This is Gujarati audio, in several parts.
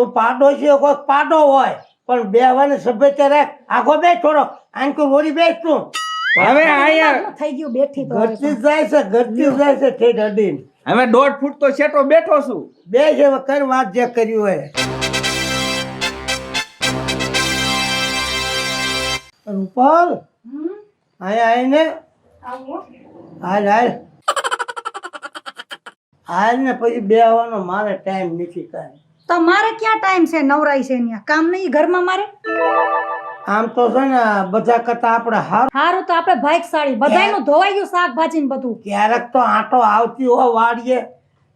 તું પાડોશી કોઈ પાડો હોય પણ બેવાની સભ્યતા રાખ. આખો બે થોડો આંકુ વળી બેસ તું. હવે આયા થઈ ગયું બેઠી તો હવે ઘટતી જ જાય છે, ઘટતી જ જાય છે ઠેઠ અડીને. હવે 1.5 ફૂટ તો છેટો બેઠો છું. બે છે હવે કર વાત જે કર્યું હોય. રૂપલ આયા આવીને હાલ હાલ હાલ ને પછી બેહવાનો મારે ટાઈમ નથી કાંઈ. તો મારે ક્યાં ટાઈમ છે નવરાઈ છે અહીંયા કામ નહીં ઘરમાં મારે આમ તો છે ને બધા કરતા આપણે હારું તો આપણે ભાઈકશાળી બધાયનું ધોવાઈ ગયું શાકભાજી ને બધું ક્યારેક તો આંટો આવતી હોય વાડીએ,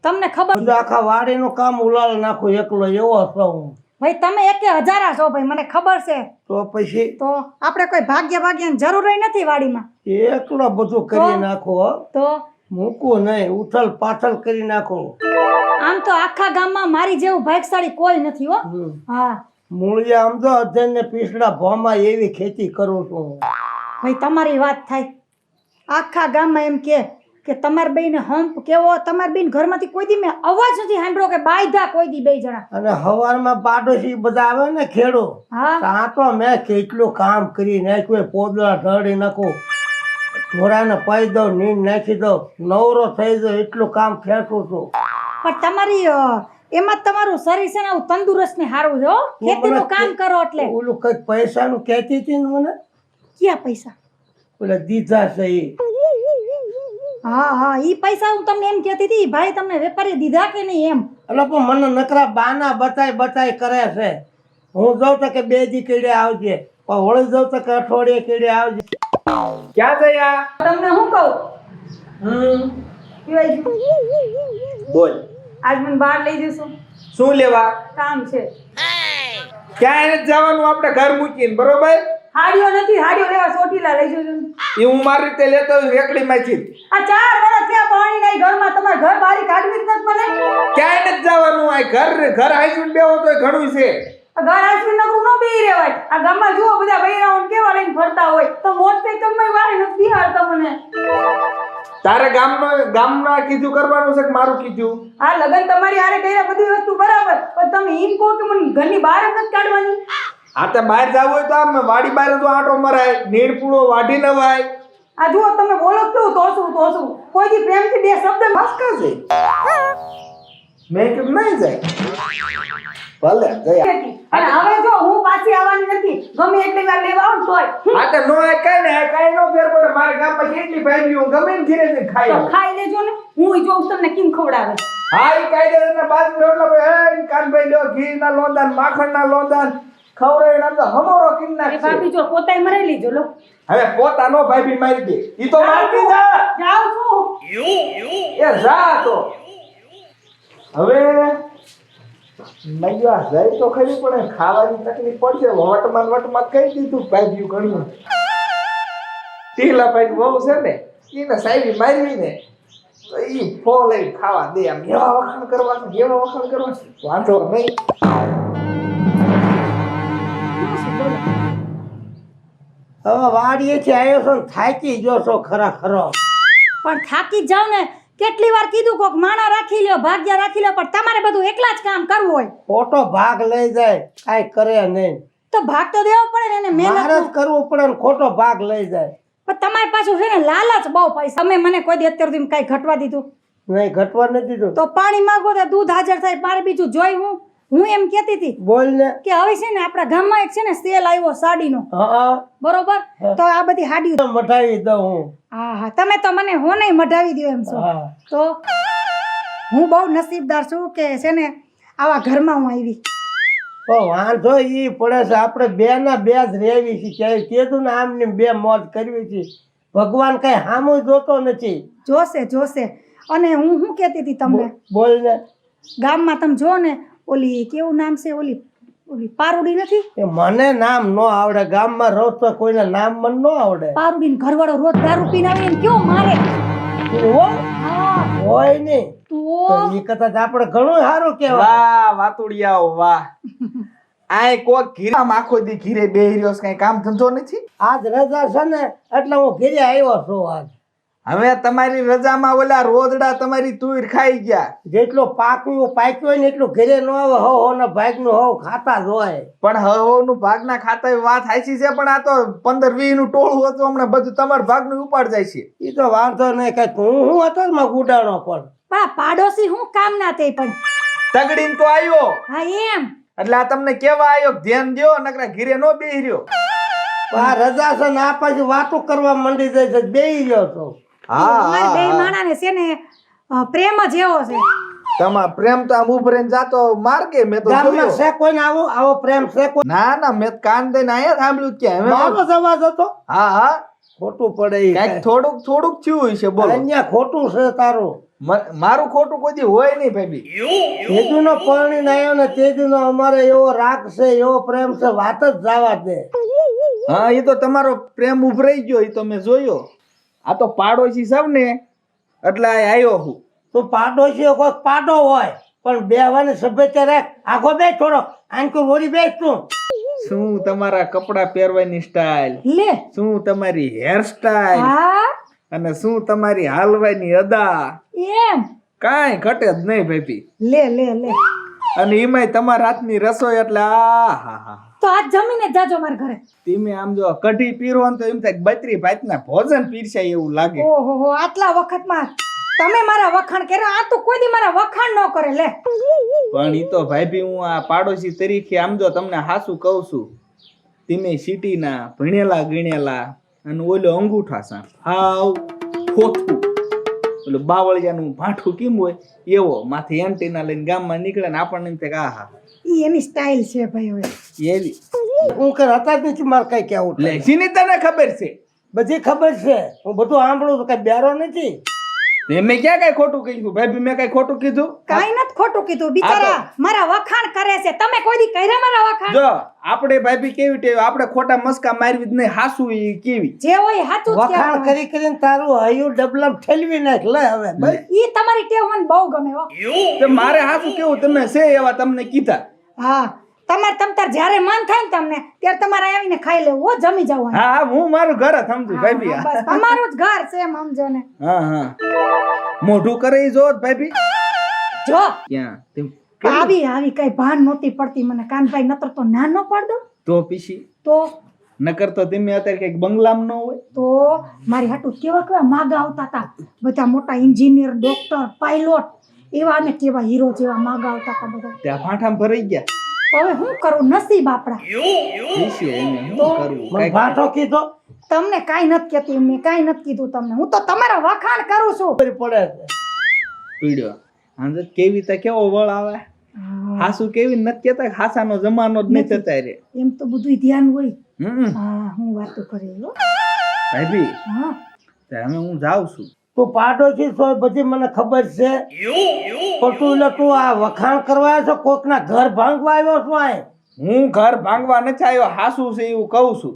તમને ખબર બધું આખા વાડીનું કામ ઉલાળ નાખું એકલો એવો હતો હું. ભાઈ તમે એકે હજારા છો ભાઈ મને ખબર છે તો પછી તો આપણે કોઈ ભાગ્યની જરૂર નથી વાડીમાં એકલો બધું કરી નાખો હો. તો મૂકવું નહીં, ઉથલ પાથલ કરી નાખો. આમ તો આખા ગામમાં મારી જેવું ભાઈકશાળી કોઈ નથી હો. હા મૂળિયા આમ તો અધન ને પીસડા ભોમાં એવી ખેતી કરું છું. ભાઈ તમારી વાત થાય આખા ગામમાં એમ કે તમાર બેને હંપ કેવો તમાર બેન ઘરમાંથી કોઈ દી મેં અવાજ નથી સાંભળ્યો કે બાયધા કોઈ દી બે જણા. અને હવારમાં પાડોશી બધા આવે ને ખેડો હા ત્યાં તો મેં કેટલું કામ કરી નાખ્યું. પોદળા ઢળી નાખું, ઘોડાને પાઈ દઉં, નીંદ નાખી દઉં, નવરો થઈ જાઉં એટલું કામ ખેંચું છું. પણ તમારી એમાં તમારું શરીર છે ને આવું તંદુરસ્ત ને સારું છે હો. ખેતીનું કામ કરો એટલે ઓલું કઈક પૈસાનું કહેતી હતી ને મને, ક્યાં પૈસા ઓલા દીધા છે ઈ. હા ઈ પૈસા હું તમને એમ કહેતી હતી ભાઈ તમને વેપારી દીધા કે નહીં એમ. એટલે પણ મને નકરા બાના બતાય કરે છે. હું જાઉં તો કે 2 દી કેડે આવજે, પણ વળી જાઉં તો કે અઠવાડિયે કેડે આવજે. ક્યાં જયા? તમને હું કહું પીવાઈ ગયું. બોલ. આજ મને બહાર લઈ જશો? શું લેવા? કામ છે. ક્યાંય નથી જવાનું આપણે ઘર મૂકીને, બરોબર? હાડીઓ નથી, હાડીઓ લેવા ચોટીલા લઈ જજો. એ હું મારી રીતે લેતો હોઉં રેકડીમાંથી. આ 4 વર્ષ ત્યાં પાણી નહીં ઘરમાં, તમારે ઘર બારી કાઢવી જ નથી મને. ક્યાંય નથી જવાનું. આ ઘર હાઈસુન બેહો તોય ઘણું છે. ઘર આસવી નકરું ન બેહી રહેવાય. આ ગામમાં જુઓ બધા બૈરાઓને કેવા લઈને ફરતા હોય તો મોટરસાઇકલમાં વાળી નથી બિહારતા મને. તારે ગામના કીધું કરવાનું છે કે મારું કીધું? આ લગન તમારી હારે કર્યા બધી વસ્તુ બરાબર, પણ તમે એમ કહો કે મને ઘરની બહાર જ નથી કાઢવાની. આ તો બહાર જવું હોય તો આમ વાડી બહાર તો આંટો મરાય, નીણ પૂળો વાઢી નવાય. આ જુઓ તમે બોલો કેવું તોસું કોઈ દી પ્રેમથી 2 શબ્દ મસ્કા છે. મેં કીધું નહીં જાય. ભલે જય. અને હવે જો હું પાછી આવવાની નથી, ગમે એટલી વાર લેવા આવું તોય. આ તો નો કઈ નો ફેર પડે. મારા ગામમાં કેટલી ભાઈ હું ગમે ને ઘીરે જઈને ખાઈ તો લઉં. ખાઈ લેજો ને, હું જોઉં તમને કેમ ખવડાવે. હા એ કાયદેસરના બાજુ રોટલા ભાઈ હે કાનભાઈ લ્યો ઘી ના લોંદા માખણ ના લોંદા ખવડાવી નામ તો હમોરો કિન એ નાખશે. ભાભી જો પોતાય મરાઈ લીજો લો. હવે પોતાનો ભાઈ બી મારી દે. ઈ તો મારતી જા. જાઉં છું. એ જા તો. હવે મૈયા જાય તો ખરી પણ ખાવાની તકલીફ પડશે. વટમાં કહી દીધું ભાઈ ઘણું. ટીલા ભાઈ બહુ છે ને એને સાહેબી મારવી ને તો ઈ ફો લઈ ખાવા દે. આમ એવા વખાણ કરવા વાંધો નહીં. હવે વાડીએથી આવ્યો છો ને થાકી ગયો છો ખરો. પણ થાકી જ જાવ ને. કેટલી વાર કીધું કોક માણા રાખી લ્યો, ભાગ્યા રાખી લ્યો, પણ તમારે બધું એકલા જ કામ કરવું હોય. ખોટો ભાગ લઈ જાય કાંઈ કરે નહીં. તો ભાગ તો દેવો પડે ને એને મારે જ મહેનત. કરવું પડે ને ખોટો ભાગ લઈ જાય. પણ તમારી પાછું છે ને લાલચ બહુ પૈસા. તમે મને કોઈ દી અત્યાર સુધી કાંઈ ઘટવા દીધું? નહીં ઘટવા નથી દીધું. તો પાણી માંગો તો દૂધ હાજર થાય. મારે બીજું જોઈ હું એમ કહેતી હતી બોલ ને. કે હવે છે ને આપણા ગામમાં એક છે ને સેલ આવ્યો સાડીનો, હા બરોબર? તો આ બધી હાડીઓ મટાવી દઉં હું. હા તમે તો મને હોને મઢાવી દો એમ છો. હા તો હું બહુ નસીબદાર છું કે છે ને આવા ઘરમાં હું આવી. તો વાંધો ઈ પડે છે. આપણે 2 ના 2 જ રહેવી છે. ક્યાંય કીધું ને આમની 2 મોજ કરવી છે. ભગવાન કઈ સામું જોતો નથી. જોશે. અને હું શું કહેતી હતી તમને, બોલ ને. ગામમાં તમે જો ને ઓલી કેવું નામ છે ઓલી પારુડી નથી? એ મને નામ ન આવડે. ગામમાં રહો તો કોઈને નામ મને ન આવડે. પારુડી ઘરવાળો રોજ દારૂ પીને આવે ને કેવો મારે. હોય નહીં તો તો ઈ કદાચ આપણે ઘણું સારું કહેવાય. વાહ વાતુડિયાઓ વાહ. આય કોક ઘીરામ આખો દી ઘીરે બેહી રહ્યો છે, કઈ કામ ધંધો નથી. આજ રજા છે ને એટલે હું ઘરે આવ્યો છું. આજ હવે તમારી રજામાં ઓલા રોદડા તમારી તુર ખાઈ ગયા. જેટલો પાક્યો હોય ને એટલું ઘરે ન આવે. હો ને ભાગનું હો ખાતા જ હોય. પણ હવનું ભાગના ખાતા એ વાત હાચી છે, પણ આ તો 15-20 નું ટોળું હતું હમણાં બધું તમારા ભાગનું ઉપાડ જાય છે. એ તો વાંધો નહીં કઈ હું હતો ને માં ગુડાણો પણ પણ આ પાડોશી હું કામ ના તે પણ તગડીને તો આવ્યો હા એમ એટલે આ તમને કેવા આવ્યો ધ્યાન દ્યો, નકરા ઘીરે નો બેહી રહ્યો. આ રજા છે ને આ પછી વાતો કરવા મંડી જાય છે બેહી રહ્યો છો. અમારે બે માણાને છે ને પ્રેમ જ એવો છે. તમાર પ્રેમ તો આમ ઉભરીને જાતો માર્ગે મેં તો ગામમાં જોયો. છે કોઈ આવો પ્રેમ છે કોઈ? ના ના મેં કાન દઈને આયા સાંભળ્યું કે હવે મારો જ અવાજ હતો. હા હા ખોટું પડે ઈ કઈક થોડુંક થયું છે. બોલો અહીંયા ખોટું છે તારું. મારું ખોટું કોઈ દી હોય નહીં ભાઈ. તેજુનો પરણીને આવ્યો ને તેજુનો અમારે એવો રાગ છે એવો પ્રેમ છે વાત જ જવા દે. હા એ તો તમારો પ્રેમ ઉભરાઈ ગયો, એ તો મેં જોયો. આ તો પાડોશી સૌ ને એટલે આ આવ્યો હું. તું પાડોશી કોઈ પાડો હોય પણ બેવાની સભ્યતા રાખ. આખો બે થોડો આંકુ વળી બેસ તું. શું તમારા કપડા પહેરવાની સ્ટાઇલ, લે શું તમારી હેર સ્ટાઇલ હા અને શું તમારી હાલવાની અદા, એમ કાંઈ ઘટે જ નહીં ભાઈ. લે લે લે અને એમાંય તમારા હાથની રસોઈ એટલે આ હા હા. તો આજ જમીને જ જાજો મારા ઘરે. તમે આમ જો કઢી પીરો ને તો એમ થાય 32 ભાતના ભોજન પીરસાય એવું લાગે. ઓહો હો આટલા વખતમાં તમે મારા વખાણ કર્યા. આ તો કોઈ દી મારા વખાણ ન કરે. લે પણ ઈ તો ભાઈ હું આ પાડોશી તરીકે આમ જો તમને હાસું કહું છું, તમે સિટીના ભણેલા ગણેલા અને ઓલો અંગૂઠા સાં હાવ ખોથું ઓલું બાવળિયાનું ભાઠું કેમ હોય એવો માથે એન્ટીના લઈને ગામમાં નીકળે ને આપણને એમ થાય કે આહા ઈ એની સ્ટાઇલ છે ભાઈ. હવે એવી હું કે હતા જ નથી મારે કઈ કેવું. લે સિનિતાને ખબર છે, બધી ખબર છે. હું બધું સાંભળું છું કઈ બેરો નથી. મેં ક્યાં કઈ ખોટું કીધું ભાઈ? મેં કઈ ખોટું કીધું? કાઈ નથી ખોટું કીધું. બિચારા મારા વખાણ કરે છે. તમે કોઈ દી કર્યા મારા વખાણ? જો આપણે ભાઈ કેવી ટેવ, આપણે ખોટા મસ્કા મારવી જ નહીં, હાસુ ઈ કેવી. જે હોય સાચું જ વખાણ કહેવાનું. કરી કરીને તારું હૈયું ડબલમ ઠેલવી નાખ. લે હવે બસ. ઈ તમારી ટેવ મને બહુ ગમે હો. તો મારે હાસુ કેવું, તમે છે એવા તમને કીધા. હા તમારે તમતાર જ્યારે મન થાય ને તમને ત્યારે તમારે આવીને ખાઈ લેવું હો, જમી જવાનું. હા હા હું મારું ઘર જ સમજુ ભાઈ. હા, બસ અમારું જ ઘર છે એમ સમજો ને. હા હા મોઢું કરે ઈ જો ભાઈ. જો ક્યાં તેમ આવી કઈ ભાન નહોતી પડતી મને. કાનભાઈ નતર તો ના ન પાડ દઉં. તો પીસી તો નકર તો તમે અત્યારે કઈક બંગલામાં ન હોય. તો મારી હાટુ કેવા માગા આવતા હતા. બધા મોટા એન્જિનિયર, ડોક્ટર, પાયલોટ એવા ને કેવા હીરો જેવા માગા આવતા હતા બધા. ત્યાં ફાંઠામાં ભરાઈ ગયા. હવે હું કરું, નસીબ આપડા. પીસી એને શું કરવું? મને કાંઈક ભાઠો કીધો તમને કાઈ નથી કહેતી, મેં કાઈ નથી કીધું તમને. હું તો તમારા વખાણ કરું છું. ખબર પડે છે. પીડ્યો આંધે કેવી રીતે કેવો વળ આવે. હાસુ કેવી નથી કેતા, હાસાનો જમાનો જ નહીં થતા રે. એમ તો બધું ધ્યાન હોય. હમ હા હું વાતો કરી હો. ભાઈ હા હવે હું જાઉં છું. તું પાડોશી છો એ બધી મને ખબર છે. પણ તું એટલે તું આ વખાણ કરવા આવ્યો છો, કોકના ઘર ભાંગવા આવ્યો છો? આ હું ઘર ભાંગવા નથી આવ્યો, હાસુ છે એવું કહું છું.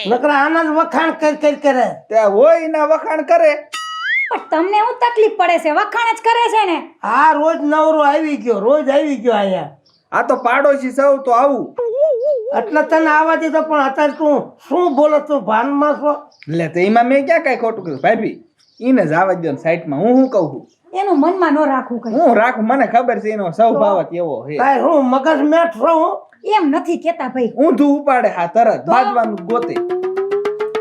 નકરા આનંદ વખાણ કરી કરે. ત્યાં હોય ના વખાણ કરે. પણ તમને હું તકલીફ પડે છે? વખાણ જ કરે છે ને. આ રોજ નવરો આવી ગયો, રોજ આવી ગયો અહીંયા. આ તો પાડોશી સૌ તો આવું. એટલે તને આવવા દીધો પણ અત્યારે તું શું બોલો? તું ભાનમાં છો? એટલે તો એમાં મેં ક્યાં કઈ ખોટું કીધું ભાઈ? એને જ આવવા દો સાઈડમાં. હું શું કહું છું? એનું મનમાં ન રાખવું કઈ. હું રાખું, મને ખબર છે એનો સ્વભાવ જ એવો છે. કાંઈ હું મગજ મેઠ છો હું? એમ નથી કેતા ભાઈ. ઊંધું ઉપાડે હા તરત બાજવાનું ગોતે.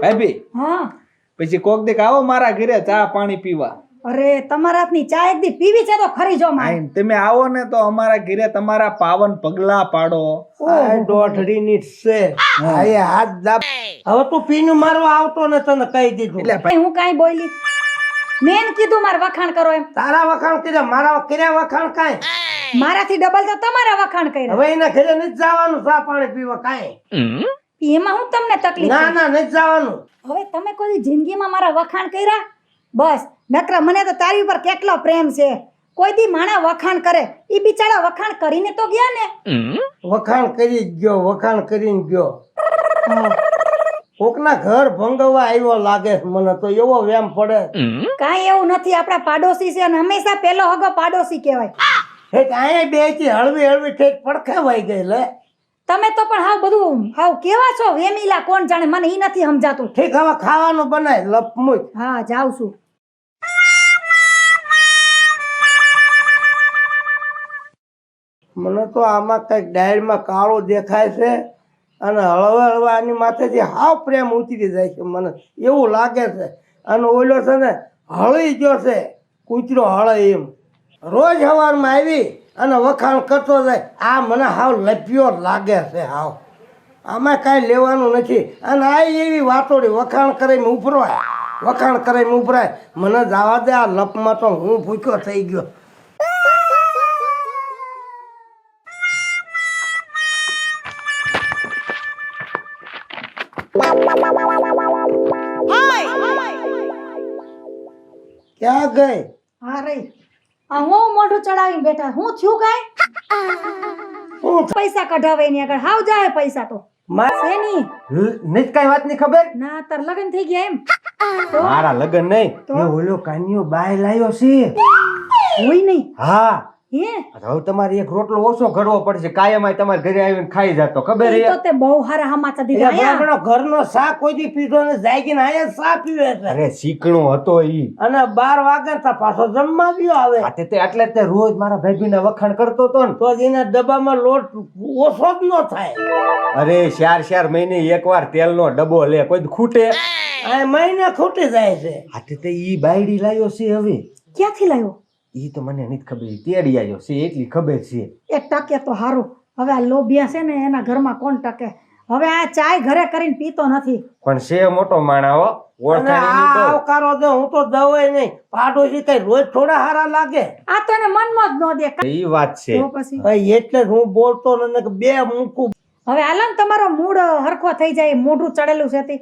ભાઈ હા પછી કોક દેખ આવો મારા ઘરે ચા પાણી પીવા. અરે તમારા હાથની ચા એક દી પીવી છે તો ખરી જો મારે. આઈન તમે આવો ને તો અમારા ઘરે તમારા પાવન પગલા પાડો. આ દોઢડીની જ છે. આયે હાથ દાબ. હવે તું પીનું મારવા આવતો ને તને કહી દીધું. એટલે ભાઈ હું કાંઈ બોલી? મેં એને કીધું મારે વખાણ કરો એમ. તારા વખાણ કર્યા, મારા કર્યા વખાણ કાંઈ. મારાથી ડબલ તો તમારા વખાણ કર્યા. હવે એના ઘરે નથી જવાનું ચા પાણી પીવા કાંઈ. એમાં હું તમને તકલીફ ના છે? ના નથી જવાનું. હવે તમે કોઈ જિંદગીમાં મારા વખાણ કર્યા? બસ નકરા મને તો તારી ઉપર કેટલો પ્રેમ છે. કોઈ દી માણા વખાણ કરે, ઈ બિચારા વખાણ કરીને તો ગયા ને. વખાણ કરી જ ગયો, વખાણ કરીને ગયો. કોકના ઘર ભંગવા આવ્યો લાગે છે મને તો, એવો વેમ પડે. કાંઈ એવું નથી. આપણા પાડોશી છે અને હંમેશા પેલો હગો પાડોશી કહેવાય. ઠેક અહીંયા બે થી હળવી હળવી ઠેક પડખે વહી ગઈ. લે તમે તો પણ હાવ બધું હાવ કેવા છો વેમીલા, કોણ જાણે. મને ઈ નથી સમજાતું. ઠીક હવે ખાવાનું બનાય લપ મૂક. હા જાઉં છું. મને તો આમાં કંઈક ડાયરમાં કાળો દેખાય છે અને હળવા હળવા આની માથેથી હાવ પ્રેમ ઉતરી જાય છે મને એવું લાગે છે. અને ઓલો છે ને હળી ગયો છે કૂતરો હળે એમ. રોજ સવારમાં આવી અને વખાણ કરતો જાય. આ મને હાવ લભ્યો લાગે છે હાવ. આમાં કાંઈ લેવાનું નથી. અને આ એવી વાતોડી વખાણ કરીને ઉભરાય વખાણ કરીને ઉભરાય. મને જવા દે આ લપમાં તો હું ભૂખ્યો થઈ ગયો. ક્યાં ગઈ? હા રહી આ હું મોઢું ચડાવીને બેઠા હું થયું કાંઈ પૈસા કઢાવે ની આગળ હાવ જાય પૈસા તો શેની નહીં કઈ વાત નહીં ખબર. ના તાર લગન થઈ ગયા એમ મારા લગન નહીં તો? એ ઓલો કાન્યો બાય લાયો છે. હોય નહીં હા હે હવે તમારે એક રોટલો ઓછો કરવો પડશે. કાયમ તમારે ઘરે આવીને ખાઈ જાતો ખબર ઈ છે. તો તે બહુ હારા હમાચા એ દીધા આયા. આપણો ઘરનો શા કોઈ દી પીધો ને જાગીને આયા શા પીવે છે. અરે શીકણો હતો ઈ. અને 12 વાગે તો પાછો જમવા ગયો આવે આ તે એટલે જ તે રોજ મારા ભાઈબીને વખાણ કરતો હતો ને. તો જ એના ડબ્બામાં લોટ ઓછો જ ન થાય. અરે 4 મહિને એકવાર તેલનો ડબ્બો લે કોઈ દી ખૂટે. આ મહિને ખૂટી જાય છે. આ તે ઈ બાયડી લાયો છે. હવે ક્યાંથી લાવ્યો ઈ તો મને નથી ખબર. ઈ તેડી આવ્યો છે એટલી ખબર છે. એક ટકે તો હારું. હવે આ લોભિયા છે ને એના ઘરમાં કોણ ટકે. હવે આ ચાય ઘરે કરીને પીતો નથી. પણ છે મોટો માણા હો. અને ઓળખાણી આ તો આવકારો દે હું તો દવાય નહીં. પાડોશી કઈ રોજ થોડા હારા લાગે. આ તો એને મનમાં જ ન દે ઈ વાત છે. તો પછી ભાઈ એટલે જ હું બોલતો ને કે બે મૂકું. હવે આલો ને તમારો મૂડ હરખો થઈ જાય મોઢું ચડેલું છે તે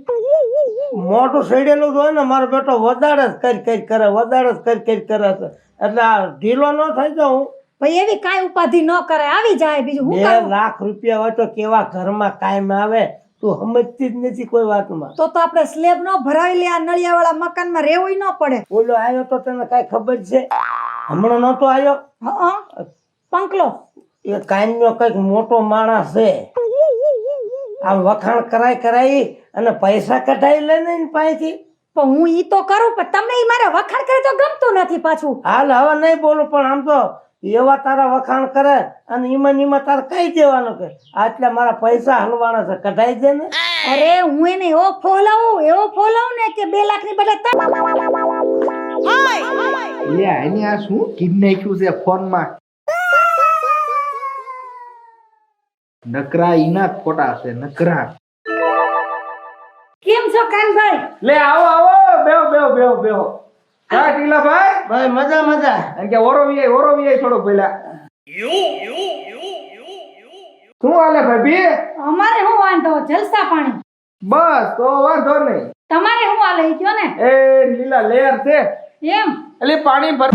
મોટું સડેલું જ હોય ને મારો બેટો વધારે જ કરી કરે વધારે જ કરી કરે છે. એટલે આ ઢીલો ન થઈ જાઉં. ભાઈ એવી કાંઈ ઉપાધિ ન કરે આવી જાય બીજું હું 2 કરું લાખ રૂપિયા હોય તો કેવા ઘરમાં કાયમ આવે તું સમજતી જ નથી કોઈ વાતમાં. તો આપણે સ્લેબ નો ભરાવી લે આ નળિયા વાળા મકાનમાં રહેવું ન પડે. ઓલો આવ્યો તો તને કઈ ખબર છે? હમણાં નતો આવ્યો. હં પંકલો એ કાયમનો કઈક મોટો માણસ છે. આમ વખાણ કરાઈ અને પૈસા કઢાઈ લે ને એની પાસેથી. પણ હું ઈ તો કરું પણ તમને ઈ મારે વખાણ કરે તો ગમતું નથી પાછું. હાલ હવે નહીં બોલું પણ આમ તો એવા તારા વખાણ કરે અને ઈમાં તારે કઈ દેવાનું કે આટલા મારા પૈસા હલવાના છે કઢાઈ દે ને. અરે હું એને એવો ફોલાવું ને કે 2 લાખ ની બદલે લે આની આ શું કીધ નાખ્યું છે ફોનમાં? નકરા ઈના જ ખોટા છે નકરા. કેમ છો કાનભાઈ? લે આવો બેહો. હા ટીલાભાઈ. ભાઈ મજા. એમ કે ઓરોવી થોડો પેલા. શું હાલે ભાભી? અમારે શું વાંધો જલસા પાણી. બસ તો વાંધો નહીં. તમારે શું હાલે ઈ કયો ને. એ લીલા લેયર છે એમ એટલે પાણી ભર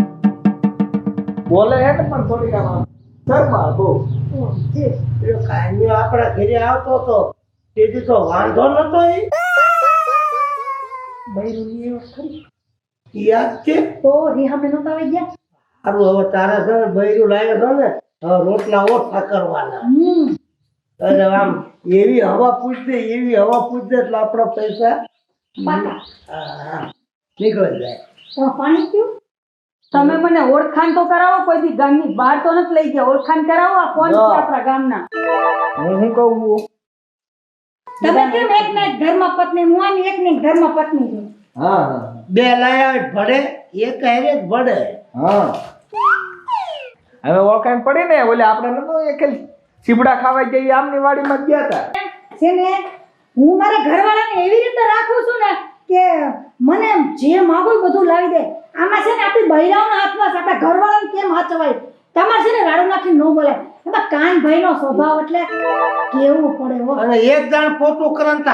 બોલે હે ને પણ થોડી આમાં શરમા બહુ. પેલો કાયમિયો આપણા ઘરે આવતો હતો તેથી તો વાંધો નતો. એ બૈરુની એ વાત ખરી. યાદ છે? તો રીહામે નતા આવી ગયા. સારું હવે તારા છે ને બૈરું લાગે છે ને હવે રોટલા ઓછા કરવાના. અરે આમ એવી હવા પૂછ દે એટલે આપણા પૈસા પાકા નીકળી જાય. તો પાણી પીવું. તમે મને ઓળખાણ તો કરાવો કોઈ દી ગામની બહાર તો નથી લઈ ગયા. ઓળખાણ કરાવો આ કોણ છે આપણા ગામના. હું શું કહું? તમે કેમ એક ને એક ધર્મ પત્ની હું આની એક ને એક ધર્મ પત્ની છું. હા બે લાયા જ ભળે એક હારે જ ભળે. હા હવે ઓળખાણ પડી ને ઓલે આપણે નતો એક ચીબડા ખાવા જઈએ આમની વાડીમાં ગયા હતા. છે ને હું મારા ઘરવાળાને એવી રીતે રાખું છું ને કે મને જે માંગુ એ બધું લાવી દે. આમાં છે ને આપણી બૈરાઓના હાથમાં છે. આપણા ઘરવાળાને કેમ હાચવાય. તમારે છે ને રાડું નાખી ન બોલે. એમાં કાનભાઈનો સ્વભાવ એટલે કેવું પડે હો. અને એક દાણ પોતું કરે ને તો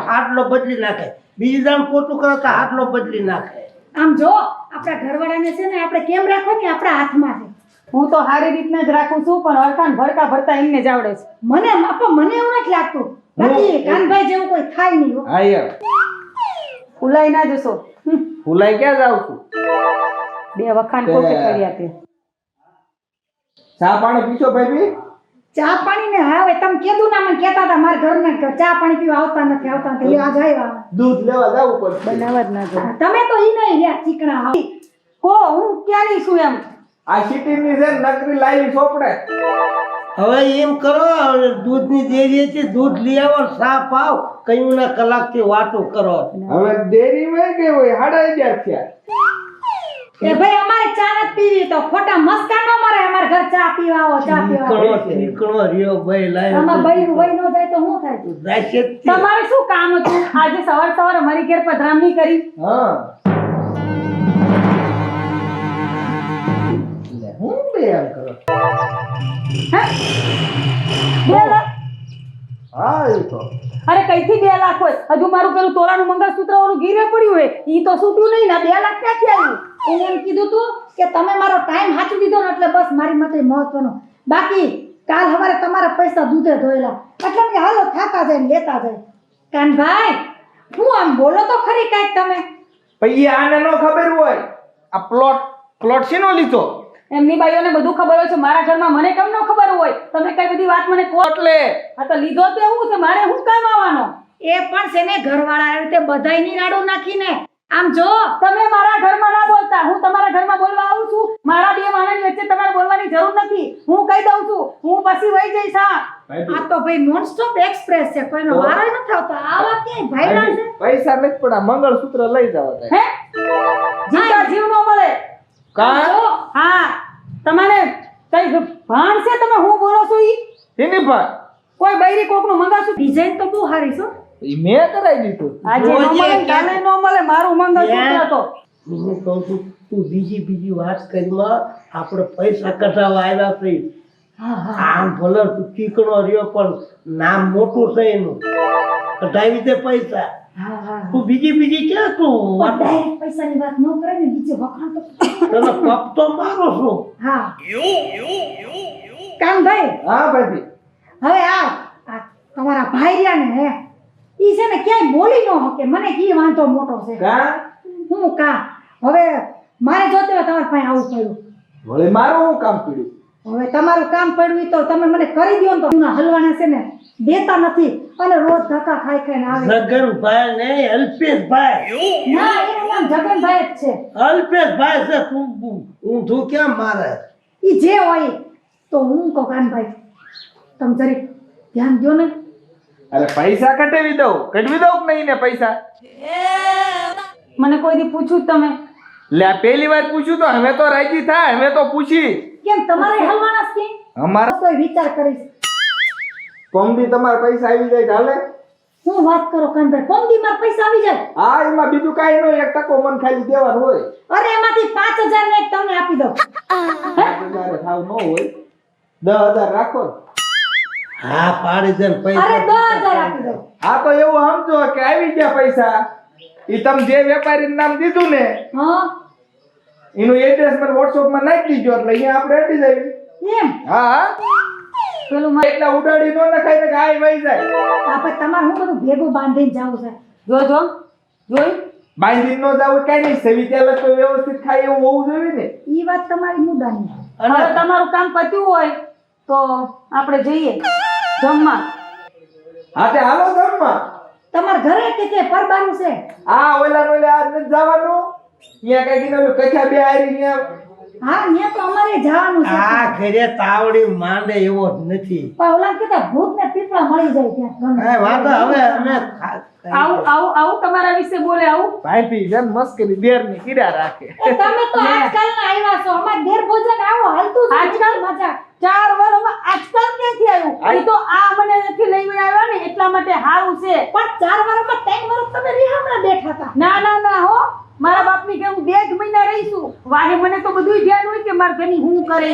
હાડલો બદલી નાખે. બીજી દાણ પોતું કરે તો હાડલો બદલી નાખે. આમ જો આપણા ઘરવાળાને છે ને આપણે કેમ રાખો ને આપણા હાથમાં છે. હું તો સારી રીતના જ રાખું છું પણ હરખાન ભરકા ભરતા એમને જ આવડે છે. મને એવું નથી લાગતું. બાકી કાનભાઈ જેવું કોઈ થાય નહીં હો. હા યાર ફૂલાઈ ના જશો. ફૂલાઈ ક્યાં જાવ છું? 2 વખાણ કોકે કર્યા તે. ચા પાણી પીશો ભાઈ? ચા પાણી ને હવે તમે કીધું ના મને કહેતા હતા મારા ઘરના ચા પાણી પીવા આવતા નથી એટલે આજ આવ્યા. દૂધ લેવા જવું પડશે. બનાવવા જ ના જો. તમે તો ઈ નહીં રહ્યા ચીકણા. હો હું ક્યાંની છું એમ. આ સિટીની છે નકરી લાઈલી ચોપડે. હવે એમ કરો, દૂધની ડેરી છે, દૂધ લઈ આવો, સા પાવ, કયું ના કલાકથી વાતો કરો. હવે ડેરીમાં ગઈ હોય 11:30 થયા. એ ભાઈ અમારે ચા નથી પીવી તો ખોટા મસ્કા ન મારે અમારે ઘર ચા પીવા આવો ચા પીવા આવો. ઠીકણો રહ્યો ભાઈ, લાય આમાં બૈરું વઈ ન જાય તો શું થાય? જાશે જ તે. તમારે શું કામ હતું આજે સવાર સવારે મારી ઘેર પધરામણી કરી? હા લે, હું બે એમ કરો. હે? 2 લાખ? હા એ તો અરે કઈથી 2 લાખ હોય? હજુ મારું પેલું તોલાનું મંગળસૂત્ર ઓલું ગીરે પડ્યું હોય ઈ તો છૂટ્યું નહીં ને 2 લાખ ક્યાંથી આવ્યું? એને એમ કીધું તું કે તમે મારો ટાઈમ હાચી દીધો ને એટલે બસ મારી માટે મહત્વનો. બાકી કાલ સવારે તમારા પૈસા દૂધે ધોયેલા એટલે મેં હાલો થાતા જાય ને લેતા જાય. કાનભાઈ હું આમ બોલો તો ખરી કાંઈક તમે. પછી આને નો ખબર હોય આ પ્લોટ શેનો લીધો એમની બાઈઓને બધું ખબર હોય છે, મારા ઘરમાં મને કેમ ન ખબર હોય? તમે કઈ બધી વાત મને કહો. એટલે આ તો લીધો તે હું છે, મારે શું કામ આવવાનો? એ પણ છે ને ઘરવાળા આવી રીતે બધાયની રાડું નાખીને આમ જો તમે મારા ઘરમાં ના બોલતા, હું તમારા ઘરમાં બોલવા આવું છું. મારા બે માણસની વચ્ચે તમારે બોલવાની જરૂર નથી. હું કહી દઉં છું, હું પછી વહી જઈશ. હા આ તો ભાઈ નોન સ્ટોપ એક્સપ્રેસ છે, કોઈનો વારો નથી આવતો. આવા ક્યાંય ભાઈડા છે? પૈસા નથી પણ આ મંગળસૂત્ર લઈ જાવ હે જીવતા જીવ નો મળે. કા જો હા તમારે કઈ ભાણ છે? તમે હું બોલો છો ઈ? એની પણ કોઈ બૈરી કોકનું મંગાશું? ડિઝાઇન તો બહુ સારી છે. ઈ મેં કરાવી દીધું. આજે નો મળે ને કાલે નો મળે મારું મંગળસૂત્ર તો. હું કહું છું, તું બીજી વાત કરીમાં આપણે પૈસા કઢાવવા આવ્યા છે. હા હા આમ ભલે તું ચીકણો રહ્યો પણ નામ મોટું છે એનું. કઢાવી દે પૈસા. હા હા તું બીજી ક્યાં તું પણ ડાયરેક્ટ પૈસાની વાત ન કરે ને, બીજે વખાણ તો તને પપ તો મારો છું. હા કાનભાઈ હા ભાઈ હવે આ તમારા ભાઈ રહ્યા ને હે ઈ છે ને ક્યાંય બોલી ન શકે. મને કી વાંધો મોટો છે. કા હું કા હવે મારે જોતે હોય તમારા પાસે આવું પડ્યું. વળી મારું હું કામ પીડ્યું. હવે તમારું કામ પડ્યું ઈ તો તમે મને કરી દો ને તો એના હલવાના છે ને દેતા નથી અને રોજ ધક્કા ખાઈ ખાઈને આવે. જગનભાઈ ને અલ્પેશભાઈ. ના એનું નામ જગનભાઈ જ છે. અલ્પેશભાઈ છે. તું ઊંધું કેમ મારે? ઈ જે હોય તો હું કહું કાનભાઈ તમે જરીક ધ્યાન દો ને. અરે પૈસા કઢાવી દઉં કે નહીં ને પૈસા? મને કોઈ દી પૂછ્યું જ તમે? લે આ પહેલી વાર પૂછ્યું તો હવે તો રાજી થાય. હવે તો પૂછી કેમ તમારે હલવાના છે? અમારા કોઈ વિચાર કરીશ. કોમડી તમારા પૈસા આવી જાય ચાલે? હું વાત કરો કાનભાઈ, પમદી માર પૈસા આવી જાય? હા એમાં બીજું કાંઈ નહીં, 1% મન ખાલી દેવાનું હોય. અરે એમાંથી 5000 ને એક તમને આપી દઉં. તમારે થાવ ન હોય 10,000 રાખો. હા પાડી દે ને અરે પૈસા. 10000 આપી દઉં. હા તો એવું સમજો કે આવી ગયા પૈસા. ઈ તમે જે વેપારીનું નામ દીધું ને હા એનું એડ્રેસ મને WhatsApp માં નાખી દીજો એટલે અહીંયા આપણે અડી જઈએ. એમ હા પેલું મારે એટલે ઉડાડી નો નખાય ને ગાય વહી જાય. આપણે તમારે હું બધું ભેગું બાંધીને જાવું છે. જોઈ બાંધી નો જાવ કઈ નહીં, સેવી તેલ તો વ્યવસ્થિત ખાય એવું હોવું જોઈએ ને. ઈ વાત તમારી મુદ્દાની. હવે તમારું કામ પત્યું હોય તો આપણે જઈએ જમવા. હા તે હાલો જમવા. તમારા ઘરે કે પરબારું છે? આ ઓલા આજ નથી જવાનું. અહીંયા કઈ ઓલું કચ્છા બે હારી અહીંયા હા ત્યાં તો અમારે જવાનું છે. આ ઘરે તાવડી માંડે એવો જ નથી. પણ ઓલા કીધા ભૂત ને પીપળા મળી જાય ત્યાં ગમે. હા વાતો હવે અમે આવું તમારા વિશે બોલે આવું? ભાઈપી જેમ મસ્કરી દેર ની કીડા રાખે. એ તમે તો આજકાલના આવ્યા છો. અમાર ઘેર ભોજન આવો હાલતું જ આજકાલ મજા. 4 વર્ષમાં આજકાલ ક્યાંથી આવ્યું? ઈ તો આ મને નથી લઈને આવ્યા ને એટલા માટે હારું છે. પણ 4 વર્ષમાં 3 વર્ષ તમે રીહામણા બેઠા હતા. ના હો, મારા બાપની ઘરે હું 2 જ મહિના રહીશું. વાહે મને તો બધુંય ધ્યાન હોય કે મારા ઘરની હું કરે.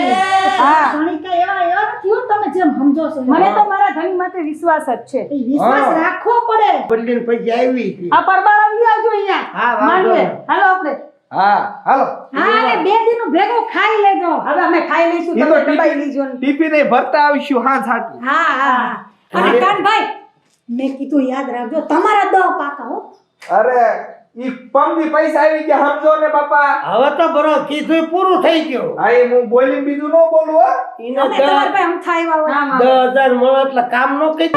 હા ઘણી કઈ એવા નથી હો તમે જેમ સમજો છો. મને તો મારા ધણી માથે વિશ્વાસ જ છે. એ વિશ્વાસ રાખવો પડે. બદલીને પછી આવી હતી. આ પરબાર આવી આવજો અહીંયા. હા, વાંધો માંડવે નહીં. હાલો આપણે. હા હાલો. હા અને 2 દિનનું ભેગું ખાઈ લેજો. હવે અમે ખાઈ લઈશું, ઈ તો તમે દબાઈ લીજો ને. ટિફિન એ ભરતા આવીશું હા સાટું. હા હા અને કાનભાઈ મેં કીધું યાદ રાખજો તમારા 10 પાકા હો. અરે ઈ પમદી પૈસા આવી ગયા સમજો ને બાપા. હવે તો બરો કીધું પૂરું થઈ ગયું. હા એ હું બોલીને બીજું ન બોલું હો. ઈને તમે તમારા પાસે અમથા આવ્યા હોય. હા, 10,000 મળે એટલે કામ નો કઈ.